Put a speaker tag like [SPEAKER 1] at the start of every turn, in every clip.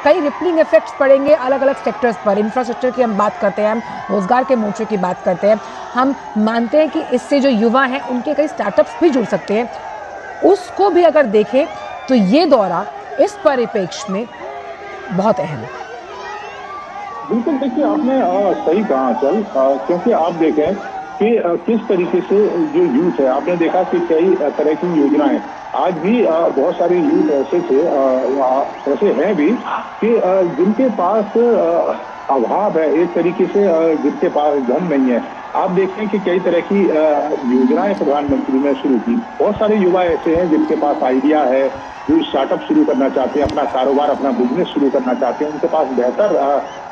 [SPEAKER 1] कई rippling effects पड़ेंगे अलग अलग सेक्टर्स पर। इंफ्रास्ट्रक्चर की हम बात करते हैं, हम रोजगार के मोर्चे की बात करते हैं, हम मानते हैं कि इससे जो युवा हैं उनके कई स्टार्टअप्स भी जुड़ सकते हैं। उसको भी अगर देखें तो ये दौरा इस परिप्रेक्ष्य में बहुत अहम है।
[SPEAKER 2] बिल्कुल, देखिए आपने सही कहा चल, क्योंकि आप देखें कि किस तरीके से जो यूथ है, आपने देखा कि कई तरह की योजनाएं आज भी बहुत सारे यूथ ऐसे थे, ऐसे हैं भी कि जिनके पास अभाव है एक तरीके से, जिनके पास धन नहीं है। आप देखते हैं कि कई तरह की योजनाएं प्रधानमंत्री ने शुरू की। बहुत सारे युवा ऐसे हैं जिनके पास आइडिया है, जो स्टार्टअप शुरू करना चाहते हैं, अपना कारोबार, अपना बिजनेस शुरू करना चाहते हैं। उनके पास बेहतर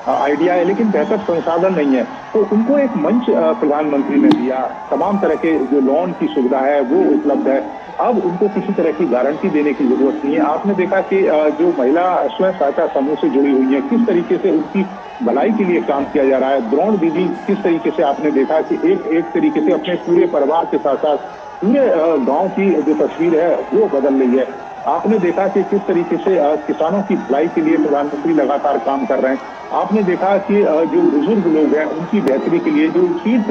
[SPEAKER 2] आइडिया है लेकिन बेहतर संसाधन नहीं है, तो उनको एक मंच प्रधानमंत्री ने दिया। तमाम तरह के जो लोन की सुविधा है वो उपलब्ध है। अब उनको किसी तरह की गारंटी देने की जरूरत नहीं है। आपने देखा कि जो महिला स्वयं सहायता समूह से जुड़ी हुई है, किस तरीके से उनकी भलाई के लिए काम किया जा रहा है। द्रोण दीदी किस तरीके से, आपने देखा कि एक तरीके से अपने पूरे परिवार के साथ साथ पूरे गांव की जो तस्वीर है वो बदल रही है। आपने देखा कि किस तरीके से किसानों की भलाई के लिए प्रधानमंत्री लगातार काम कर रहे हैं। आपने देखा कि जो बुजुर्ग लोग हैं उनकी बेहतरी के लिए, जो तीर्थ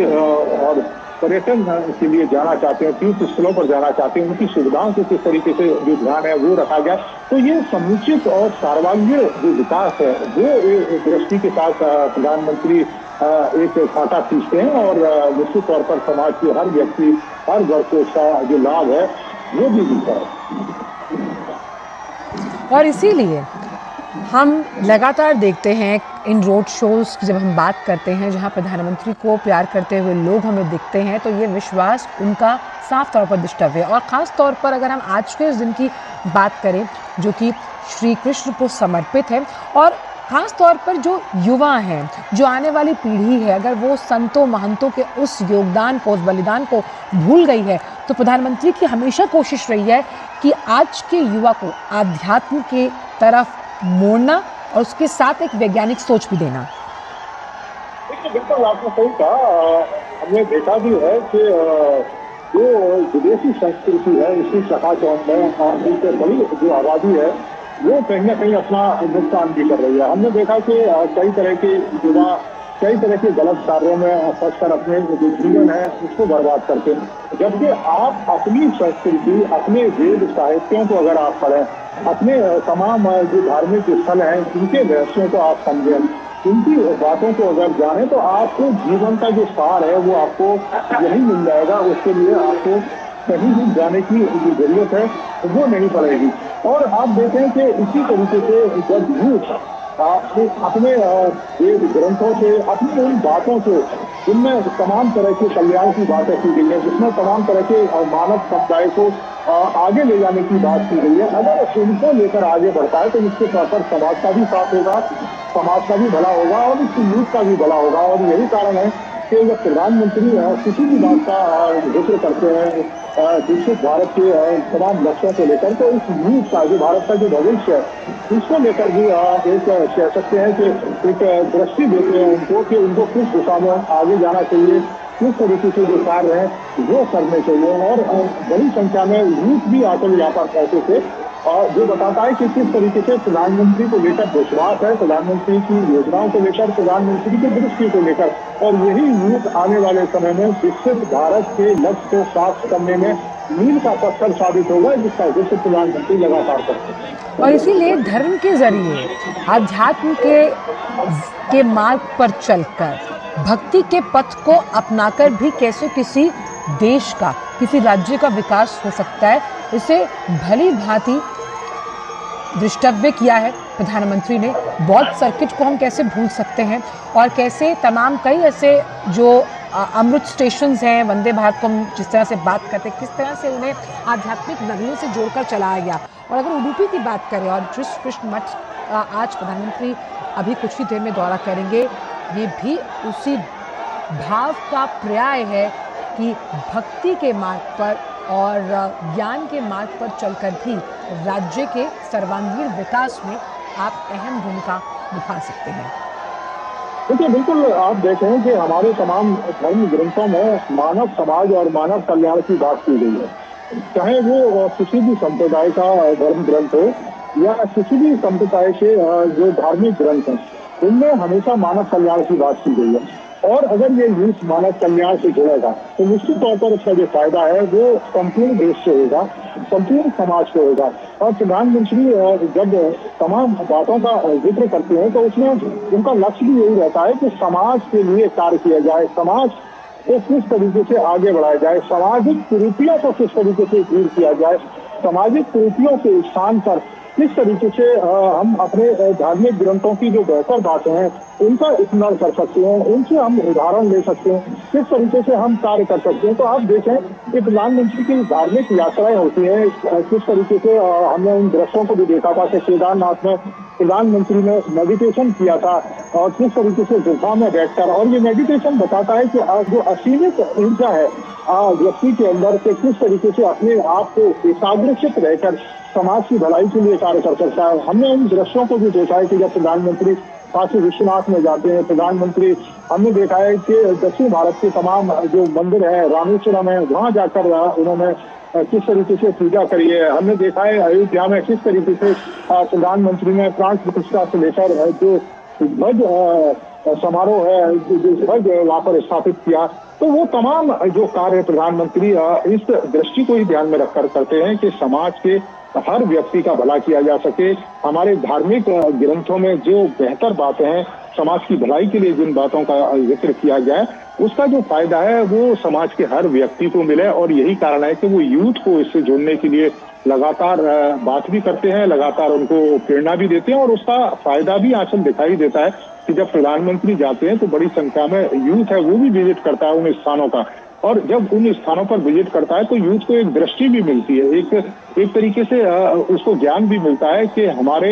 [SPEAKER 2] और पर्यटन के लिए जाना चाहते हैं, तीर्थ स्थलों पर जाना चाहते हैं, उनकी सुविधाओं को किस तरीके से जो ध्यान है वो रखा गया। तो ये समुचित और सर्वांगीण जो विकास है वो एक दृष्टि के साथ प्रधानमंत्री एक खाका खींचते हैं और निश्चित तौर पर समाज के हर व्यक्ति, हर वर्ग को इसका जो लाभ है वो भी मिलता है।
[SPEAKER 1] और इसीलिए हम लगातार देखते हैं इन रोड शोज़ की जब हम बात करते हैं जहां प्रधानमंत्री को प्यार करते हुए लोग हमें दिखते हैं, तो ये विश्वास उनका साफ तौर पर दृष्टव्य है। और ख़ास तौर पर अगर हम आज के इस दिन की बात करें जो कि श्री कृष्ण को समर्पित है, और ख़ास तौर पर जो युवा हैं, जो आने वाली पीढ़ी है, अगर वो संतों महंतों के उस योगदान को, उस बलिदान को भूल गई है, तो प्रधानमंत्री की हमेशा कोशिश रही है कि आज के युवा को आध्यात्म के तरफ मोड़ना और उसके साथ एक वैज्ञानिक सोच भी देना।
[SPEAKER 2] देखिए बिल्कुल आपने सही कहा। हमने देखा भी है कि जो विदेशी संस्कृति है इसी चकाचौंध में बड़ी जो आबादी है वो कहीं ना कहीं अपना नुकसान भी कर रही है। हमने देखा कि कई तरह के युवा कई तरह के गलत कार्यों में फंसकर अपने जो जीवन है उसको बर्बाद करते हैं। जबकि आप अपनी संस्कृति, अपने वेद साहित्यों को अगर आप पढ़ें, अपने तमाम जो धार्मिक स्थल हैं उनके रहस्यों को आप समझें, उनकी बातों को अगर जाने, तो आपको जीवन का जो सार है वो आपको यही मिल जाएगा। उसके लिए आपको कहीं भी जाने की जो जरूरत है वो नहीं पड़ेगी। और आप देखें कि इसी तरीके से जब यूथ अपने वेद ग्रंथों से, अपनी उन बातों से, जिनमें तमाम तरह के कल्याण की बातें की गई है, जिसमें तमाम तरह के मानव समुदाय को आगे ले जाने की बात की गई है, अगर उनको लेकर आगे बढ़ता है तो निश्चित तौर पर समाज का भी साथ होगा, समाज का भी भला होगा और इस यूथ का भी भला होगा। और यही कारण है कि जब प्रधानमंत्री किसी भी बात का जिक्र करते हैं विकसित भारत के तमाम लक्ष्यों को लेकर, तो इस यूथ का, जो भारत का जो भविष्य है, उसको लेकर भी एक कह सकते हैं कि एक दृष्टि देते हैं उनको कि उनको किस दिशा में आगे जाना चाहिए, किस तरीके से जो कार्य है वो करने चाहिए। और बड़ी संख्या में यूथ भी आकर यहाँ पर पहुंचे थे, और जो बताता है कि किस तरीके से प्रधानमंत्री को लेकर विश्वास है, प्रधानमंत्री की योजनाओं को लेकर, प्रधानमंत्री की दृष्टि को लेकर। और यही यूथ आने वाले समय में विकसित भारत के लक्ष्य को प्राप्त करने में मील का पत्थर साबित होगा, जिसका उद्देश्य प्रधानमंत्री लगातार करते हैं।
[SPEAKER 1] और इसीलिए धर्म के जरिए, आध्यात्म के मार्ग पर चलकर, भक्ति के पथ को अपनाकर भी कैसे किसी देश का, किसी राज्य का विकास हो सकता है, इसे भली भांति दृष्टव्य किया है प्रधानमंत्री ने। बौद्ध सर्किट को हम कैसे भूल सकते हैं, और कैसे तमाम कई ऐसे जो अमृत स्टेशंस हैं, वंदे भारत को हम जिस तरह से बात करते हैं, किस तरह से उन्हें आध्यात्मिक नगरियों से जोड़कर चलाया गया। और अगर उडुपी की बात करें और जिस कृष्ण मठ आज प्रधानमंत्री अभी कुछ ही देर में दौरा करेंगे, ये भी उसी भाव का पर्याय है कि भक्ति के मार्ग पर और ज्ञान के मार्ग पर चलकर भी राज्य के सर्वांगीण विकास में आप अहम भूमिका निभा सकते हैं।
[SPEAKER 2] देखिए बिल्कुल आप देखें कि हमारे तमाम धर्म ग्रंथों में मानव समाज और मानव कल्याण की बात की गई है। चाहे वो किसी भी संप्रदाय का धर्म ग्रंथ हो, या किसी भी संप्रदाय के जो धार्मिक ग्रंथ हैं, उनमें हमेशा मानव कल्याण की बात की गई है। और अगर ये यूथ मानव कल्याण से जुड़ेगा तो निश्चित तौर पर इसका जो फायदा है वो संपूर्ण देश से होगा, संपूर्ण समाज को होगा। और प्रधानमंत्री जब तमाम बातों का जिक्र करते हैं तो उसमें उनका लक्ष्य भी यही रहता है कि समाज के लिए कार्य किया जाए, समाज को किस तरीके से आगे बढ़ाया जाए, सामाजिक कुरीतियों को किस तरीके से दूर किया जाए, सामाजिक कुरीतियों के स्थान पर किस तरीके से हम अपने धार्मिक ग्रंथों की जो बेहतर बातें हैं उनका स्मरण कर सकते हैं, उनसे हम उदाहरण ले सकते हैं, किस तरीके से हम कार्य कर सकते हैं। तो आप देखें कि प्रधानमंत्री की धार्मिक यात्राएं होती हैं, किस तरीके से हमने उन दृश्यों को भी देखा था कि केदारनाथ में प्रधानमंत्री ने मेडिटेशन किया था और किस तरीके से गुफा में बैठकर, और ये मेडिटेशन बताता है कि जो असीमित ऊर्जा है व्यक्ति के अंदर से किस तरीके से अपने आप को एकाग्रचित रहकर समाज की भलाई के लिए कार्य कर सकता है। हमने उन दृश्यों को भी देखा है कि जब प्रधानमंत्री काशी विश्वनाथ में जाते हैं, प्रधानमंत्री हमने देखा है कि दक्षिण भारत के तमाम जो मंदिर है, रामेश्वरम है, वहां जाकर उन्होंने किस तरीके से पूजा करी है। हमने देखा है अयोध्या में किस तरीके से प्रधानमंत्री ने प्राण प्रतिष्ठा से लेकर जो ध्वज समारोह है, जो ध्वज वहां पर स्थापित किया, तो वो तमाम जो कार्य प्रधानमंत्री इस दृष्टि को ही ध्यान में रखकर करते हैं कि समाज के हर व्यक्ति का भला किया जा सके। हमारे धार्मिक ग्रंथों में जो बेहतर बातें हैं, समाज की भलाई के लिए जिन बातों का जिक्र किया जाए, उसका जो फायदा है वो समाज के हर व्यक्ति को मिले। और यही कारण है कि वो यूथ को इससे जोड़ने के लिए लगातार बात भी करते हैं, लगातार उनको प्रेरणा भी देते हैं, और उसका फायदा भी आजकल दिखाई देता है कि जब प्रधानमंत्री जाते हैं तो बड़ी संख्या में यूथ है वो भी विजिट करता है उन स्थानों का। और जब उन स्थानों पर विजिट करता है तो यूथ को एक दृष्टि भी मिलती है, एक तरीके से उसको ज्ञान भी मिलता है कि हमारे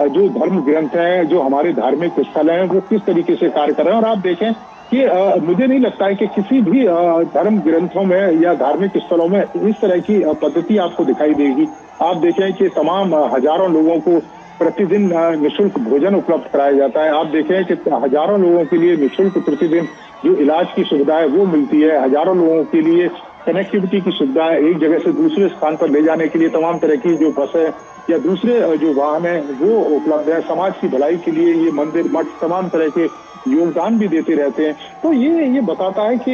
[SPEAKER 2] जो धर्म ग्रंथ हैं, जो हमारे धार्मिक स्थल हैं, वो किस तरीके से कार्य कर रहे हैं। और आप देखें कि मुझे नहीं लगता है कि किसी भी धर्म ग्रंथों में या धार्मिक स्थलों में इस तरह की पद्धति आपको दिखाई देगी। आप देखें कि तमाम हजारों लोगों को प्रतिदिन निःशुल्क भोजन उपलब्ध कराया जाता है। आप देखें कि हजारों लोगों के लिए निःशुल्क प्रतिदिन जो इलाज की सुविधा है वो मिलती है। हजारों लोगों के लिए कनेक्टिविटी की सुविधा है, एक जगह से दूसरे स्थान पर ले जाने के लिए तमाम तरह की जो बसें या दूसरे जो वाहन है वो उपलब्ध है। समाज की भलाई के लिए ये मंदिर मठ तमाम तरह के योगदान भी देते रहते हैं। तो ये बताता है कि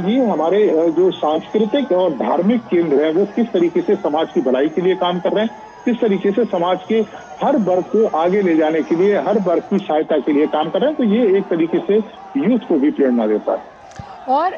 [SPEAKER 2] ये हमारे जो सांस्कृतिक और धार्मिक केंद्र है वो किस तरीके से समाज की भलाई के लिए काम कर रहे हैं, किस तरीके से समाज के हर वर्ग को आगे ले जाने के लिए, हर वर्ग की सहायता के लिए काम कर रहे हैं। तो ये एक तरीके से यूथ को भी प्रेरणा देता है।
[SPEAKER 1] और